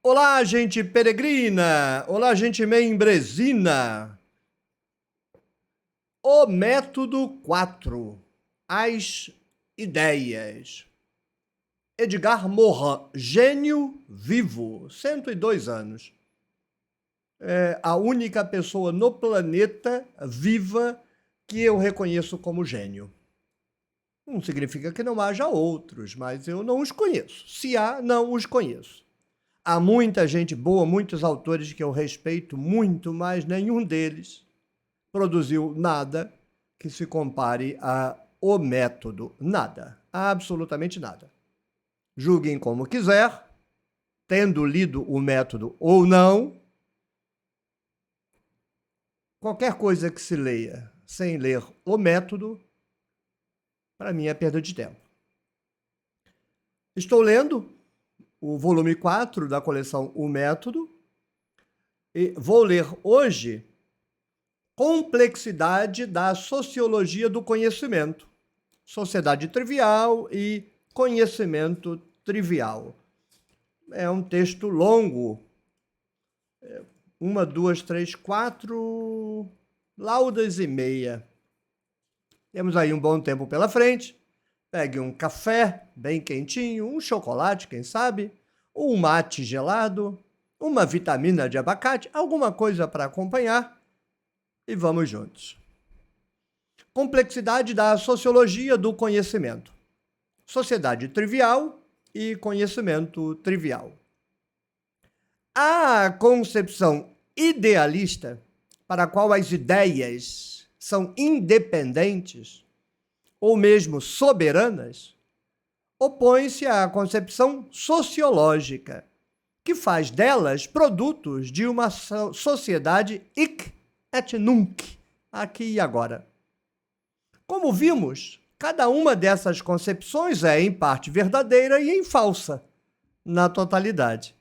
Olá, gente peregrina! Olá, gente membresina! O método 4. As ideias. Edgar Morin, gênio vivo, 102 anos. É a única pessoa no planeta viva que eu reconheço como gênio. Não significa que não haja outros, mas eu não os conheço. Se há, não os conheço. Há muita gente boa, muitos autores que eu respeito muito, mas nenhum deles produziu nada que se compare a O Método. Nada. Absolutamente nada. Julguem como quiser, tendo lido o método ou não. Qualquer coisa que se leia sem ler o método, para mim é perda de tempo. Estou lendo o volume 4 da coleção O Método e vou ler hoje Complexidade da Sociologia do Conhecimento, Sociedade Trivial e Conhecimento Trivial. É um texto longo, 1, 2, 3, 4 laudas e meia. Temos aí um bom tempo pela frente. Pegue um café bem quentinho, um chocolate, quem sabe, um mate gelado, uma vitamina de abacate, alguma coisa para acompanhar e vamos juntos. Complexidade da Sociologia do Conhecimento. Sociedade trivial e conhecimento trivial. A concepção idealista, para a qual as ideias são independentes ou mesmo soberanas, opõe-se à concepção sociológica, que faz delas produtos de uma sociedade hic et nunc, aqui e agora. Como vimos, cada uma dessas concepções é em parte verdadeira e em falsa, na totalidade.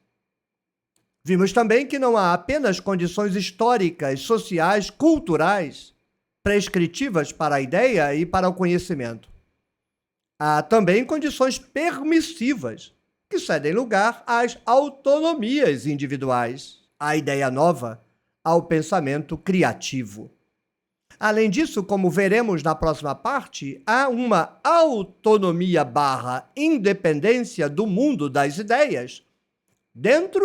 Vimos também que não há apenas condições históricas, sociais, culturais, prescritivas para a ideia e para o conhecimento. Há também condições permissivas, que cedem lugar às autonomias individuais, à ideia nova, ao pensamento criativo. Além disso, como veremos na próxima parte, há uma autonomia / independência do mundo das ideias, dentro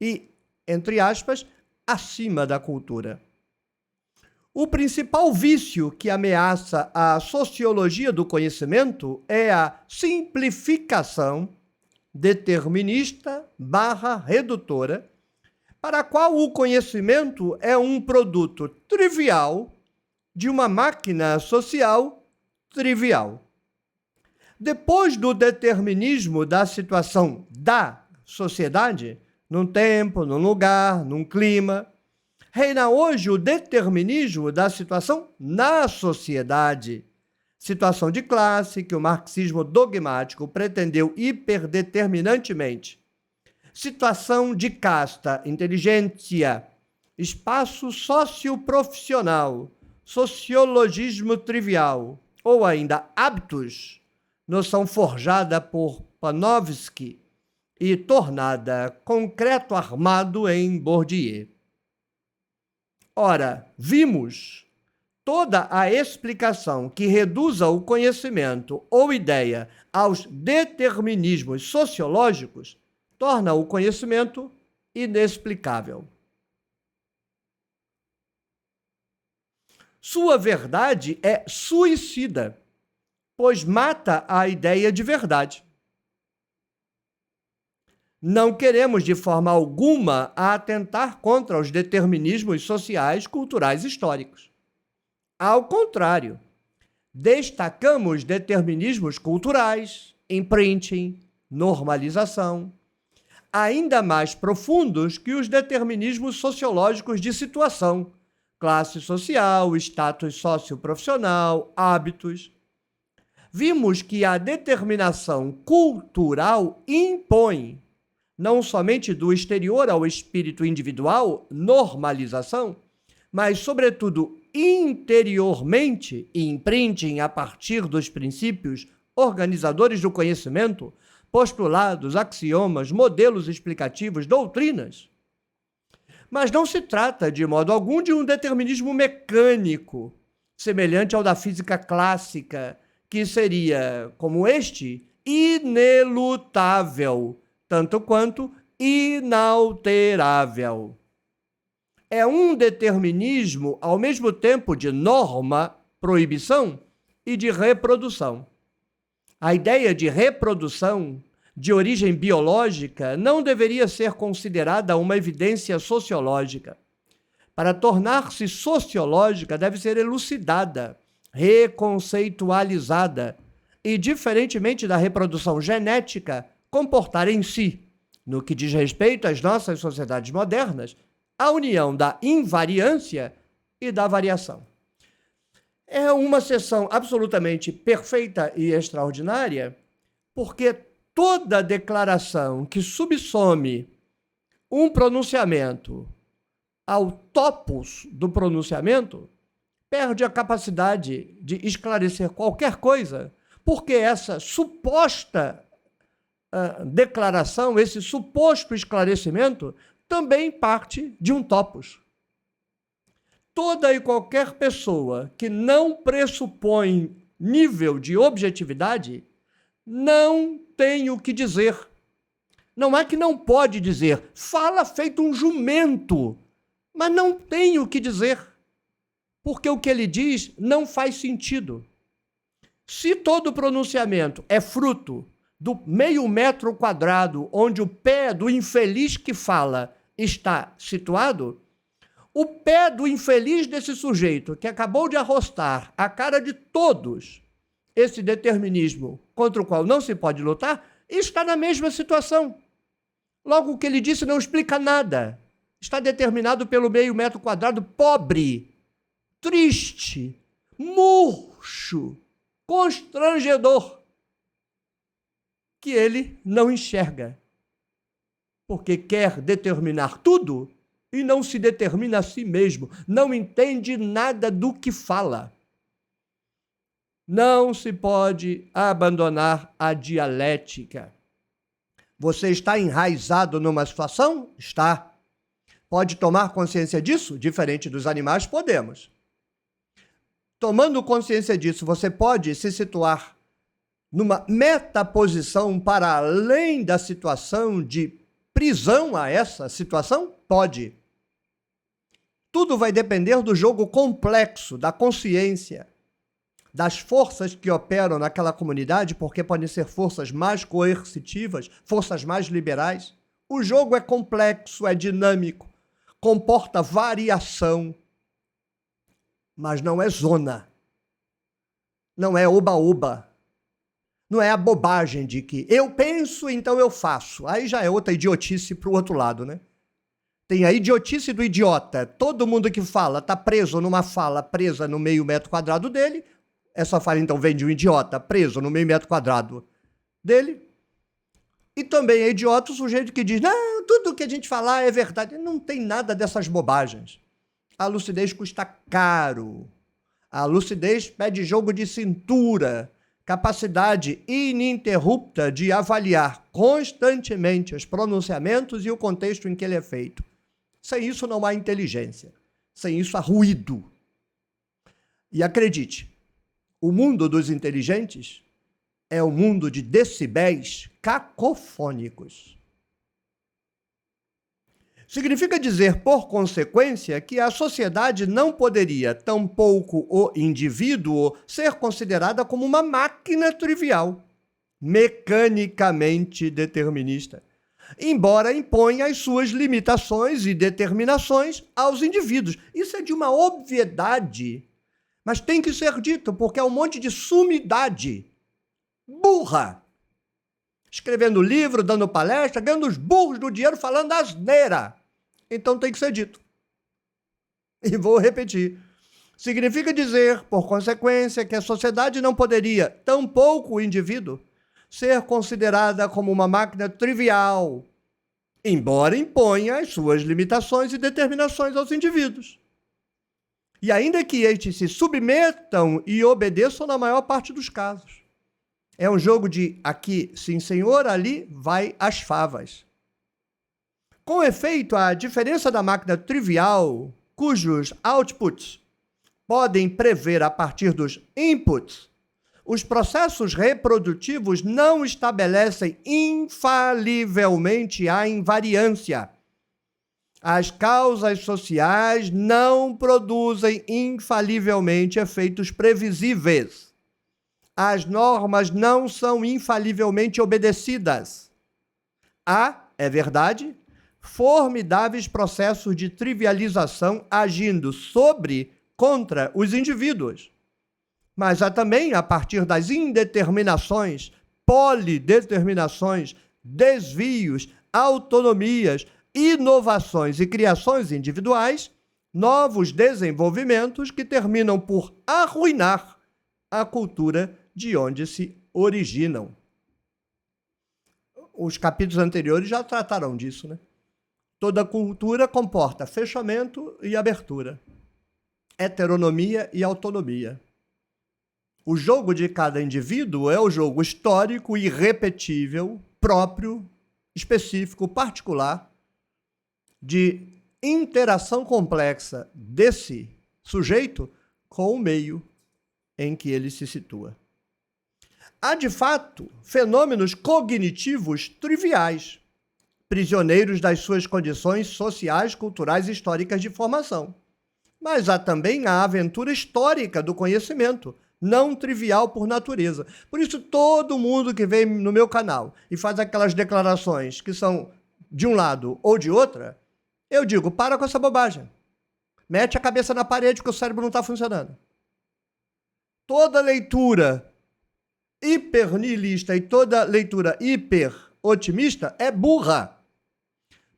e, entre aspas, acima da cultura. O principal vício que ameaça a sociologia do conhecimento é a simplificação determinista / redutora, para a qual o conhecimento é um produto trivial de uma máquina social trivial. Depois do determinismo da situação da sociedade, num tempo, num lugar, num clima, reina hoje o determinismo da situação na sociedade, situação de classe que o marxismo dogmático pretendeu hiperdeterminantemente, situação de casta, inteligência, espaço socioprofissional, sociologismo trivial, ou ainda hábitos, noção forjada por Panofsky e tornada concreto armado em Bourdieu. Ora, vimos toda a explicação que reduza o conhecimento ou ideia aos determinismos sociológicos torna o conhecimento inexplicável. Sua verdade é suicida, pois mata a ideia de verdade. Não queremos de forma alguma atentar contra os determinismos sociais, culturais e históricos. Ao contrário, destacamos determinismos culturais, imprinting, normalização, ainda mais profundos que os determinismos sociológicos de situação, classe social, status socioprofissional, hábitos. Vimos que a determinação cultural impõe, não somente do exterior ao espírito individual, normalização, mas, sobretudo, interiormente, imprinting a partir dos princípios organizadores do conhecimento, postulados, axiomas, modelos explicativos, doutrinas. Mas não se trata, de modo algum, de um determinismo mecânico, semelhante ao da física clássica, que seria, como este, inelutável, tanto quanto inalterável. É um determinismo, ao mesmo tempo, de norma, proibição e de reprodução. A ideia de reprodução de origem biológica não deveria ser considerada uma evidência sociológica. Para tornar-se sociológica, deve ser elucidada, reconceitualizada e, diferentemente da reprodução genética, comportar em si, no que diz respeito às nossas sociedades modernas, a união da invariância e da variação. É uma sessão absolutamente perfeita e extraordinária, porque toda declaração que subsome um pronunciamento ao topos do pronunciamento perde a capacidade de esclarecer qualquer coisa, porque essa suposta declaração, esse suposto esclarecimento, também parte de um topos. Toda e qualquer pessoa que não pressupõe nível de objetividade não tem o que dizer. Não é que não pode dizer, fala feito um jumento, mas não tem o que dizer, porque o que ele diz não faz sentido. Se todo pronunciamento é fruto do meio metro quadrado onde o pé do infeliz que fala está situado, o pé do infeliz desse sujeito que acabou de arrostar a cara de todos esse determinismo contra o qual não se pode lutar, está na mesma situação. Logo, o que ele disse não explica nada. Está determinado pelo meio metro quadrado pobre, triste, murcho, constrangedor, que ele não enxerga, porque quer determinar tudo e não se determina a si mesmo, não entende nada do que fala. Não se pode abandonar a dialética. Você está enraizado numa situação? Está. Pode tomar consciência disso? Diferente dos animais, podemos. Tomando consciência disso, você pode se situar numa metaposição para além da situação de prisão a essa situação? Pode. Tudo vai depender do jogo complexo, da consciência, das forças que operam naquela comunidade, porque podem ser forças mais coercitivas, forças mais liberais. O jogo é complexo, é dinâmico, comporta variação, mas não é zona, não é oba-oba, não é a bobagem de que eu penso, então eu faço. Aí já é outra idiotice para o outro lado, né? Tem a idiotice do idiota. Todo mundo que fala está preso numa fala presa no meio metro quadrado dele. Essa fala, então, vem de um idiota preso no meio metro quadrado dele. E também é idiota o sujeito que diz, não, tudo que a gente falar é verdade. Não tem nada dessas bobagens. A lucidez custa caro. A lucidez pede jogo de cintura, capacidade ininterrupta de avaliar constantemente os pronunciamentos e o contexto em que ele é feito. Sem isso não há inteligência. Sem isso há ruído. E acredite, o mundo dos inteligentes é o mundo de decibéis cacofônicos. Significa dizer, por consequência, que a sociedade não poderia, tampouco o indivíduo, ser considerada como uma máquina trivial, mecanicamente determinista, embora imponha as suas limitações e determinações aos indivíduos. Isso é de uma obviedade, mas tem que ser dito, porque é um monte de sumidade burra, escrevendo livro, dando palestra, ganhando os burros do dinheiro, falando asneira. Então tem que ser dito. E vou repetir. Significa dizer, por consequência, que a sociedade não poderia, tampouco o indivíduo, ser considerada como uma máquina trivial, embora imponha as suas limitações e determinações aos indivíduos. E ainda que estes se submetam e obedeçam na maior parte dos casos. É um jogo de aqui sim senhor, ali vai as favas. Com efeito, a diferença da máquina trivial, cujos outputs podem prever a partir dos inputs, os processos reprodutivos não estabelecem infalivelmente a invariância. As causas sociais não produzem infalivelmente efeitos previsíveis. As normas não são infalivelmente obedecidas. Há, é verdade, formidáveis processos de trivialização agindo contra os indivíduos. Mas há também, a partir das indeterminações, polideterminações, desvios, autonomias, inovações e criações individuais, novos desenvolvimentos que terminam por arruinar a cultura de onde se originam. Os capítulos anteriores já trataram disso, né? Toda cultura comporta fechamento e abertura, heteronomia e autonomia. O jogo de cada indivíduo é o jogo histórico, irrepetível, próprio, específico, particular, de interação complexa desse sujeito com o meio em que ele se situa. Há, de fato, fenômenos cognitivos triviais, prisioneiros das suas condições sociais, culturais e históricas de formação. Mas há também a aventura histórica do conhecimento, não trivial por natureza. Por isso, todo mundo que vem no meu canal e faz aquelas declarações que são de um lado ou de outra, eu digo, para com essa bobagem. Mete a cabeça na parede que o cérebro não está funcionando. Toda leitura hipernihilista e toda leitura hiperotimista é burra.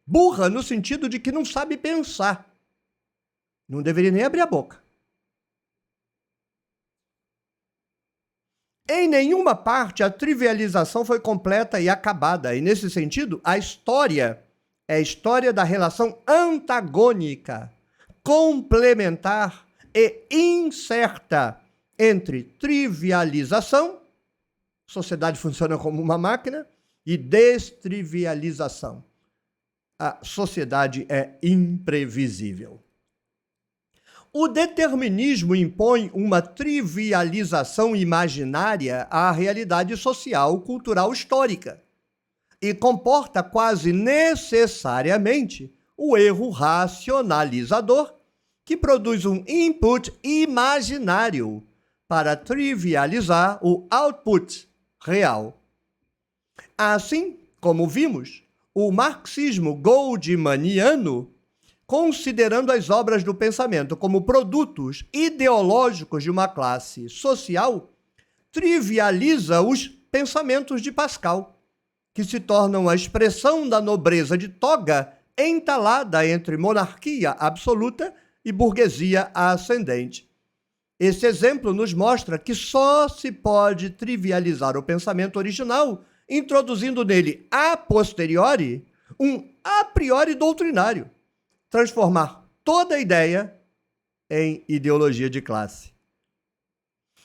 Burra no sentido de que não sabe pensar. Não deveria nem abrir a boca. Em nenhuma parte a trivialização foi completa e acabada, e nesse sentido, a história é a história da relação antagônica, complementar e incerta entre trivialização, sociedade funciona como uma máquina, e destrivialização. A sociedade é imprevisível. O determinismo impõe uma trivialização imaginária à realidade social, cultural, histórica e comporta quase necessariamente o erro racionalizador que produz um input imaginário para trivializar o output real. Assim, como vimos, o marxismo goldmaniano, considerando as obras do pensamento como produtos ideológicos de uma classe social, trivializa os pensamentos de Pascal, que se tornam a expressão da nobreza de toga entalada entre monarquia absoluta e burguesia ascendente. Esse exemplo nos mostra que só se pode trivializar o pensamento original introduzindo nele a posteriori um a priori doutrinário, transformar toda a ideia em ideologia de classe.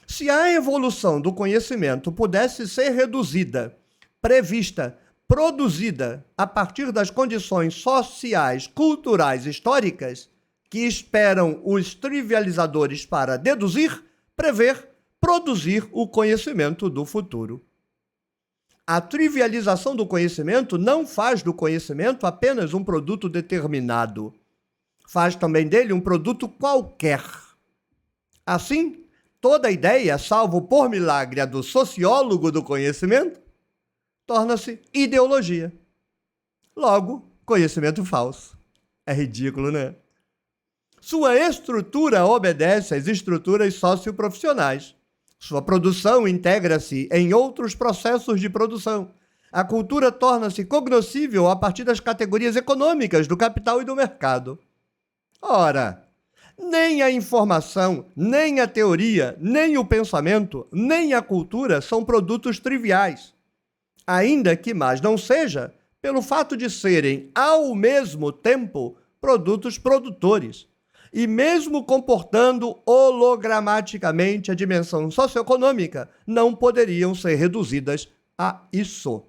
Se a evolução do conhecimento pudesse ser reduzida, prevista, produzida a partir das condições sociais, culturais, históricas que esperam os trivializadores para deduzir, prever, produzir o conhecimento do futuro. A trivialização do conhecimento não faz do conhecimento apenas um produto determinado. Faz também dele um produto qualquer. Assim, toda ideia, salvo por milagre a do sociólogo do conhecimento, torna-se ideologia. Logo, conhecimento falso. É ridículo, né? Sua estrutura obedece às estruturas socioprofissionais. Sua produção integra-se em outros processos de produção. A cultura torna-se cognoscível a partir das categorias econômicas do capital e do mercado. Ora, nem a informação, nem a teoria, nem o pensamento, nem a cultura são produtos triviais. Ainda que mais não seja, pelo fato de serem, ao mesmo tempo, produtos produtores. e mesmo comportando hologramaticamente a dimensão socioeconômica, não poderiam ser reduzidas a isso.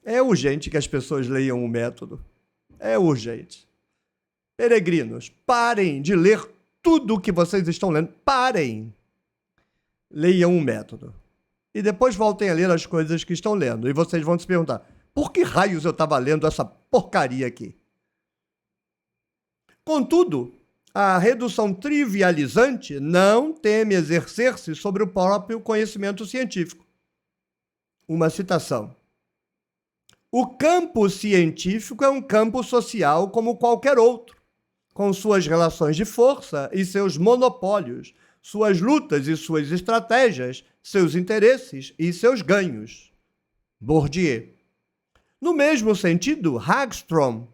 É urgente que as pessoas leiam o método. É urgente. Peregrinos, parem de ler tudo o que vocês estão lendo. Parem. Leiam o método. E depois voltem a ler as coisas que estão lendo. E vocês vão se perguntar, por que raios eu estava lendo essa porcaria aqui? Contudo, a redução trivializante não teme exercer-se sobre o próprio conhecimento científico. Uma citação. O campo científico é um campo social como qualquer outro, com suas relações de força e seus monopólios, suas lutas e suas estratégias, seus interesses e seus ganhos. Bourdieu. No mesmo sentido, Hagstrom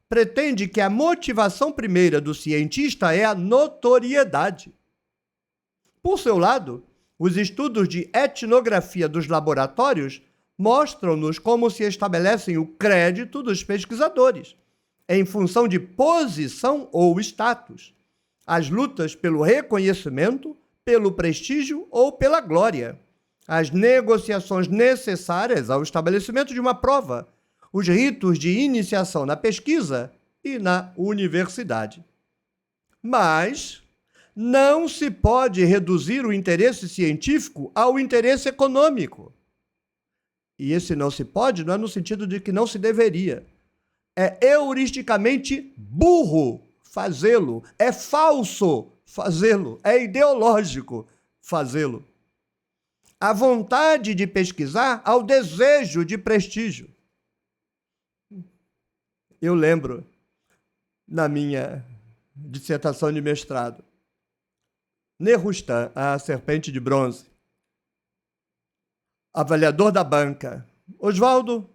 pretende que a motivação primeira do cientista é a notoriedade. Por seu lado, os estudos de etnografia dos laboratórios mostram-nos como se estabelecem o crédito dos pesquisadores, em função de posição ou status, as lutas pelo reconhecimento, pelo prestígio ou pela glória, as negociações necessárias ao estabelecimento de uma prova, os ritos de iniciação na pesquisa e na universidade. Mas não se pode reduzir o interesse científico ao interesse econômico. E esse não se pode não é no sentido de que não se deveria. É heuristicamente burro fazê-lo, é falso fazê-lo, é ideológico fazê-lo. A vontade de pesquisar ao desejo de prestígio. Eu lembro, na minha dissertação de mestrado, Nehustan, a serpente de bronze, avaliador da banca. Oswaldo,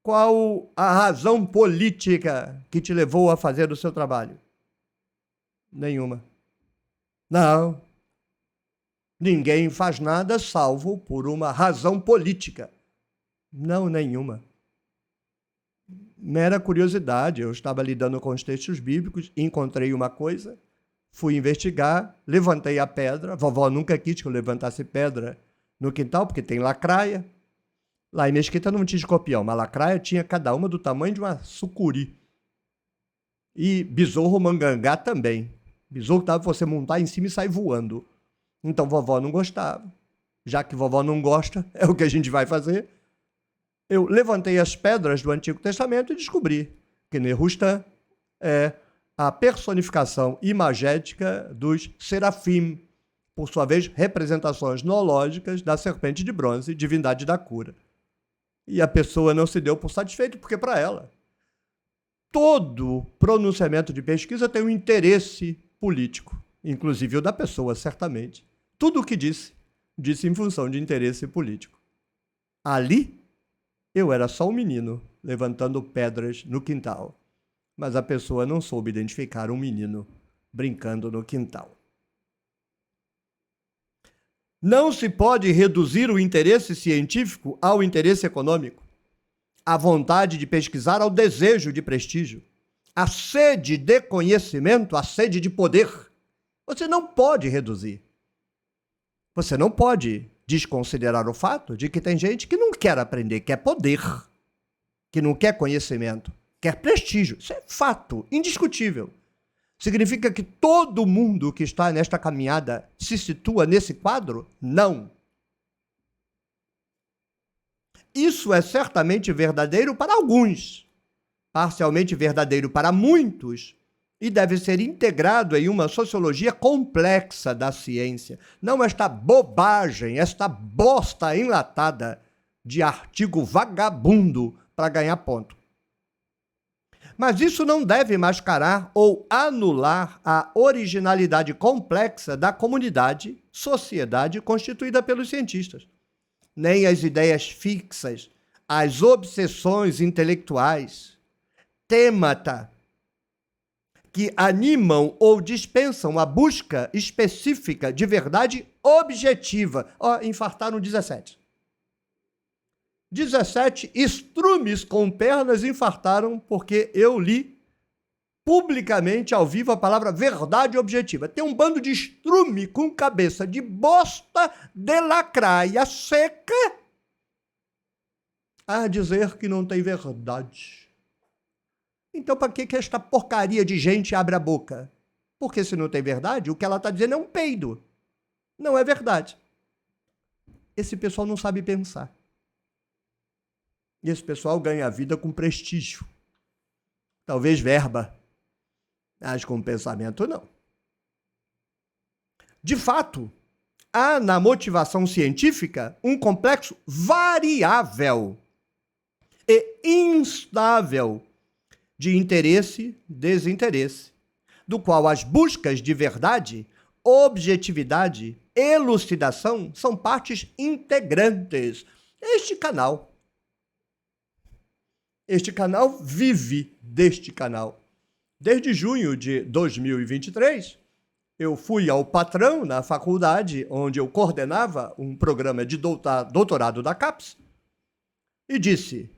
qual a razão política que te levou a fazer o seu trabalho? Nenhuma. Não. Ninguém faz nada salvo por uma razão política. Não, nenhuma. Mera curiosidade. Eu estava lidando com os textos bíblicos, encontrei uma coisa, fui investigar, levantei a pedra. Vovó nunca quis que eu levantasse pedra no quintal, porque tem lacraia. Lá em Mesquita não tinha escorpião, mas lacraia tinha cada uma do tamanho de uma sucuri. E besouro mangangá também. Besouro dava você montar em cima e sair voando. Então vovó não gostava. Já que vovó não gosta, é o que a gente vai fazer. Eu levantei as pedras do Antigo Testamento e descobri que Nehustan é a personificação imagética dos serafim, por sua vez, representações noológicas da serpente de bronze, divindade da cura. E a pessoa não se deu por satisfeita, porque para ela, todo pronunciamento de pesquisa tem um interesse político, inclusive o da pessoa, certamente. Tudo o que disse em função de interesse político. Ali, eu era só um menino, levantando pedras no quintal. Mas a pessoa não soube identificar um menino brincando no quintal. Não se pode reduzir o interesse científico ao interesse econômico, a vontade de pesquisar ao desejo de prestígio, a sede de conhecimento, a sede de poder. Você não pode reduzir. Você não pode desconsiderar o fato de que tem gente que não quer aprender, quer poder, que não quer conhecimento, quer prestígio. Isso é fato, indiscutível. Significa que todo mundo que está nesta caminhada se situa nesse quadro? Não. Isso é certamente verdadeiro para alguns, parcialmente verdadeiro para muitos, e deve ser integrado em uma sociologia complexa da ciência. Não esta bobagem, esta bosta enlatada de artigo vagabundo para ganhar ponto. Mas isso não deve mascarar ou anular a originalidade complexa da comunidade, sociedade constituída pelos cientistas. Nem as ideias fixas, as obsessões intelectuais, têmata, que animam ou dispensam a busca específica de verdade objetiva. Infartaram 17. 17 estrumes com pernas infartaram porque eu li publicamente, ao vivo, a palavra verdade objetiva. Tem um bando de estrume com cabeça de bosta de lacraia seca a dizer que não tem verdade. Então, para que esta porcaria de gente abre a boca? Porque se não tem verdade, o que ela está dizendo é um peido. Não é verdade. Esse pessoal não sabe pensar. E esse pessoal ganha a vida com prestígio. Talvez verba. Mas com pensamento, não. De fato, há na motivação científica um complexo variável e instável de interesse e desinteresse, do qual as buscas de verdade, objetividade, elucidação são partes integrantes. Este canal vive deste canal. Desde junho de 2023, eu fui ao patrão na faculdade onde eu coordenava um programa de doutorado da CAPES e disse: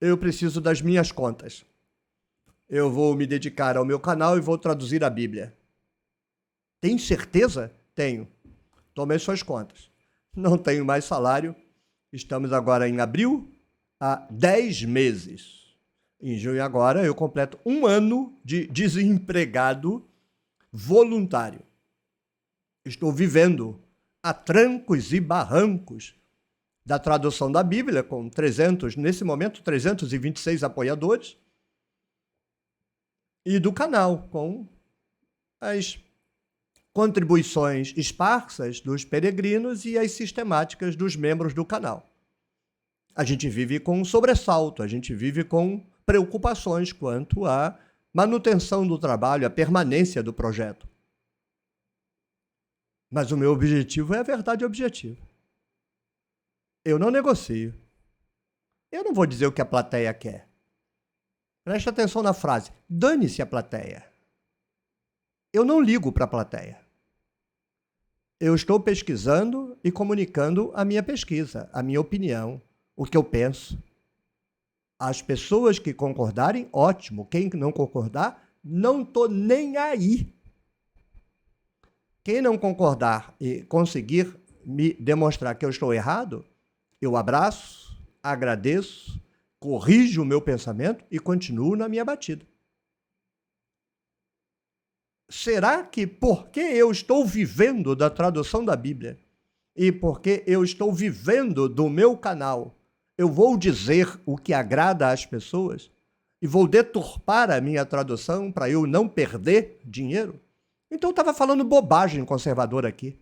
eu preciso das minhas contas. Eu vou me dedicar ao meu canal e vou traduzir a Bíblia. Tem certeza? Tenho. Tomei suas contas. Não tenho mais salário. Estamos agora em abril, há 10 meses. Em junho agora eu completo 1 ano de desempregado voluntário. Estou vivendo a trancos e barrancos da tradução da Bíblia, com 326 apoiadores, e do canal, com as contribuições esparsas dos peregrinos e as sistemáticas dos membros do canal. A gente vive com um sobressalto, a gente vive com preocupações quanto à manutenção do trabalho, à permanência do projeto. Mas o meu objetivo é a verdade objetiva. Eu não negocio. Eu não vou dizer o que a plateia quer. Preste atenção na frase. Dane-se a plateia. Eu não ligo para a plateia. Eu estou pesquisando e comunicando a minha pesquisa, a minha opinião, o que eu penso. As pessoas que concordarem, ótimo. Quem não concordar, não estou nem aí. Quem não concordar e conseguir me demonstrar que eu estou errado, eu abraço, agradeço, corrijo o meu pensamento e continuo na minha batida. Será que porque eu estou vivendo da tradução da Bíblia e porque eu estou vivendo do meu canal, eu vou dizer o que agrada às pessoas e vou deturpar a minha tradução para eu não perder dinheiro? Então eu estava falando bobagem conservadora aqui.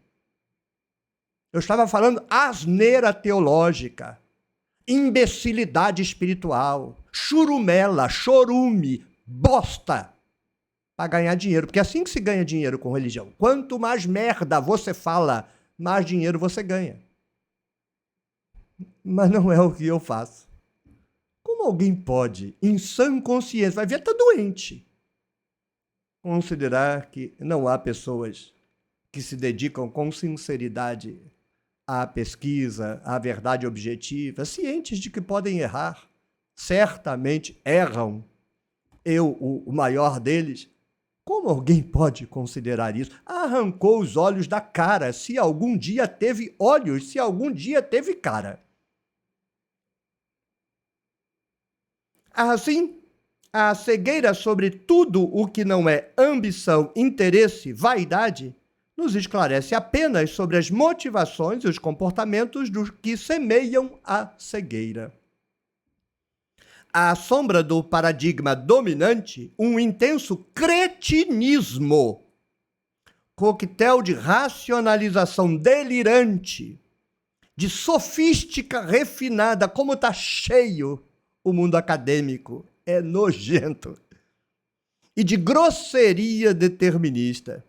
Eu estava falando asneira teológica, imbecilidade espiritual, churumela, chorume, bosta, para ganhar dinheiro. Porque é assim que se ganha dinheiro com religião. Quanto mais merda você fala, mais dinheiro você ganha. Mas não é o que eu faço. Como alguém pode, em sã consciência, vai ver, está doente, considerar que não há pessoas que se dedicam com sinceridade à pesquisa, à verdade objetiva, cientes de que podem errar, certamente erram, eu, o maior deles? Como alguém pode considerar isso? Arrancou os olhos da cara, se algum dia teve olhos, se algum dia teve cara. Assim, a cegueira sobre tudo o que não é ambição, interesse, vaidade, nos esclarece apenas sobre as motivações e os comportamentos dos que semeiam a cegueira. À sombra do paradigma dominante, um intenso cretinismo, coquetel de racionalização delirante, de sofística refinada, como está cheio o mundo acadêmico, é nojento, e de grosseria determinista,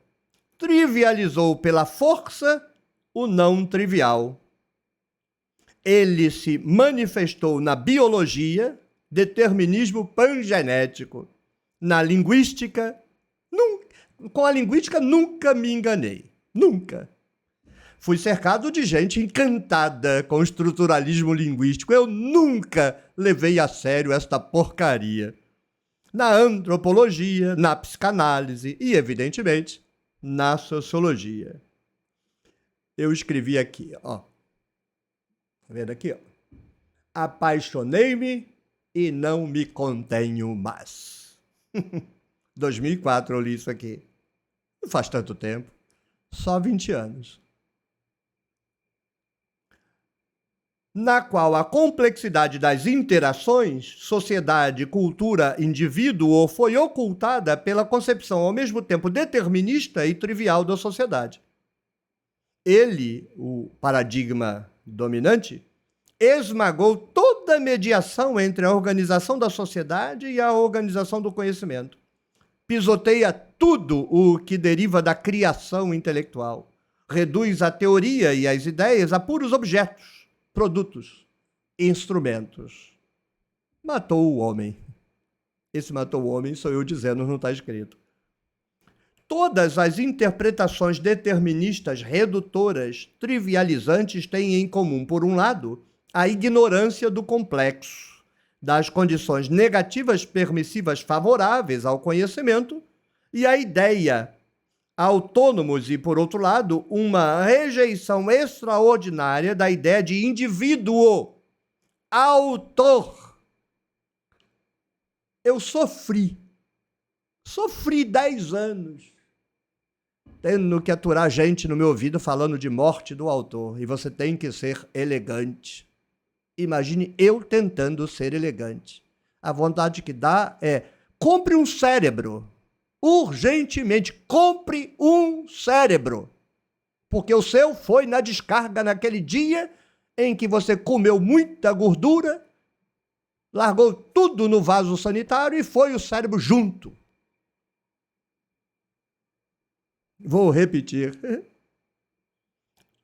trivializou pela força o não trivial. Ele se manifestou na biologia, determinismo pangenético. Na linguística, com a linguística nunca me enganei. Nunca. Fui cercado de gente encantada com o estruturalismo linguístico. Eu nunca levei a sério esta porcaria. na antropologia, na psicanálise e, evidentemente, na sociologia. Eu escrevi aqui, ó. Tá vendo aqui, ó? Apaixonei-me e não me contenho mais. 2004 eu li isso aqui. Não faz tanto tempo. Só 20 anos. Na qual a complexidade das interações, sociedade, cultura, indivíduo, foi ocultada pela concepção ao mesmo tempo determinista e trivial da sociedade. Ele, o paradigma dominante, esmagou toda a mediação entre a organização da sociedade e a organização do conhecimento. Pisoteia tudo o que deriva da criação intelectual. Reduz a teoria e as ideias a puros objetos, produtos, instrumentos. Matou o homem. Esse matou o homem sou eu dizendo, não está escrito. Todas as interpretações deterministas, redutoras, trivializantes têm em comum, por um lado, a ignorância do complexo, das condições negativas permissivas favoráveis ao conhecimento e a ideia autônomos e, por outro lado, uma rejeição extraordinária da ideia de indivíduo, autor. Eu sofri 10 anos tendo que aturar gente no meu ouvido falando de morte do autor, e você tem que ser elegante. Imagine eu tentando ser elegante. A vontade que dá é: compre um cérebro. Urgentemente, compre um cérebro. Porque o seu foi na descarga naquele dia em que você comeu muita gordura, largou tudo no vaso sanitário e foi o cérebro junto. Vou repetir.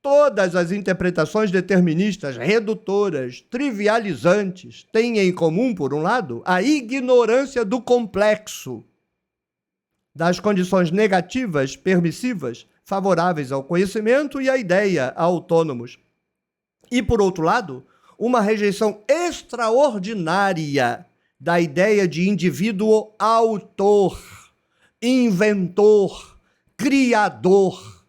Todas as interpretações deterministas, redutoras, trivializantes, têm em comum, por um lado, a ignorância do complexo, das condições negativas, permissivas, favoráveis ao conhecimento e à ideia, autônomos. E, por outro lado, uma rejeição extraordinária da ideia de indivíduo autor, inventor, criador.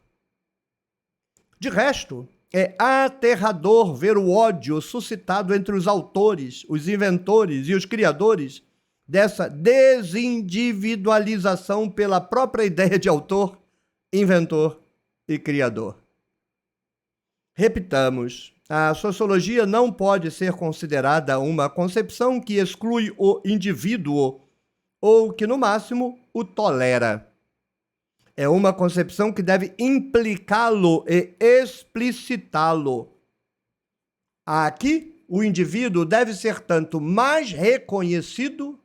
De resto, é aterrador ver o ódio suscitado entre os autores, os inventores e os criadores dessa desindividualização pela própria ideia de autor, inventor e criador. Repitamos, a sociologia não pode ser considerada uma concepção que exclui o indivíduo ou que, no máximo, o tolera. É uma concepção que deve implicá-lo e explicitá-lo. Aqui, o indivíduo deve ser tanto mais reconhecido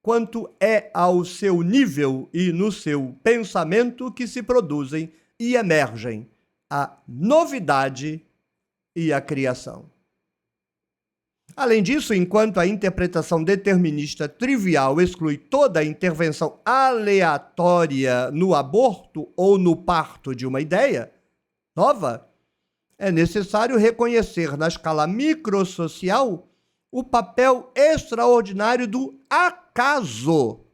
quanto é ao seu nível e no seu pensamento que se produzem e emergem a novidade e a criação. Além disso, enquanto a interpretação determinista trivial exclui toda a intervenção aleatória no aborto ou no parto de uma ideia nova, é necessário reconhecer na escala microsocial o papel extraordinário do acaso,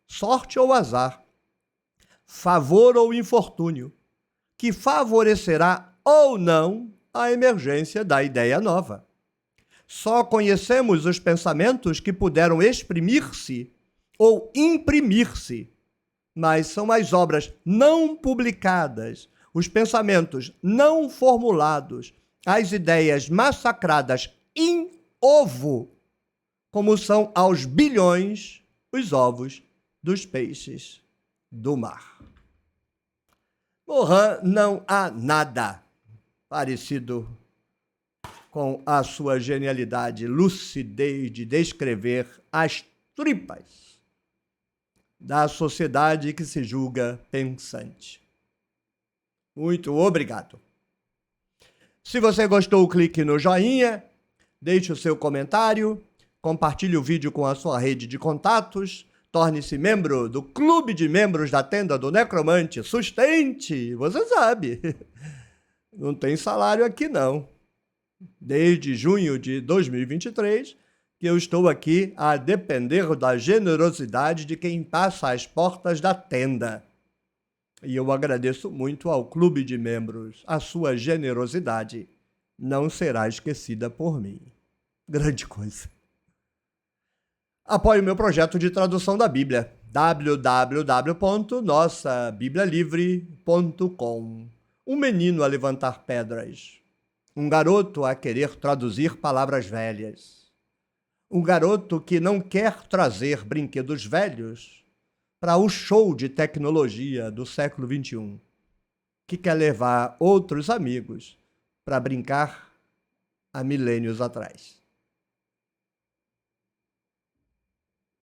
sorte ou azar, favor ou infortúnio, que favorecerá ou não a emergência da ideia nova. Só conhecemos os pensamentos que puderam exprimir-se ou imprimir-se, mas são as obras não publicadas, os pensamentos não formulados, as ideias massacradas in ovo, como são aos bilhões os ovos dos peixes do mar. Morin não há nada parecido com a sua genialidade, lucidez de descrever as tripas da sociedade que se julga pensante. Muito obrigado. Se você gostou, clique no joinha, deixe o seu comentário, compartilhe o vídeo com a sua rede de contatos, torne-se membro do Clube de Membros da Tenda do Necromante, sustente, você sabe, não tem salário aqui não. Desde junho de 2023, que eu estou aqui a depender da generosidade de quem passa às portas da tenda. E eu agradeço muito ao clube de membros. A sua generosidade não será esquecida por mim. Grande coisa. Apoie o meu projeto de tradução da Bíblia. www.nossabiblialivre.com. Um menino a levantar pedras. Um garoto a querer traduzir palavras velhas. Um garoto que não quer trazer brinquedos velhos para o show de tecnologia do século XXI, que quer levar outros amigos para brincar há milênios atrás.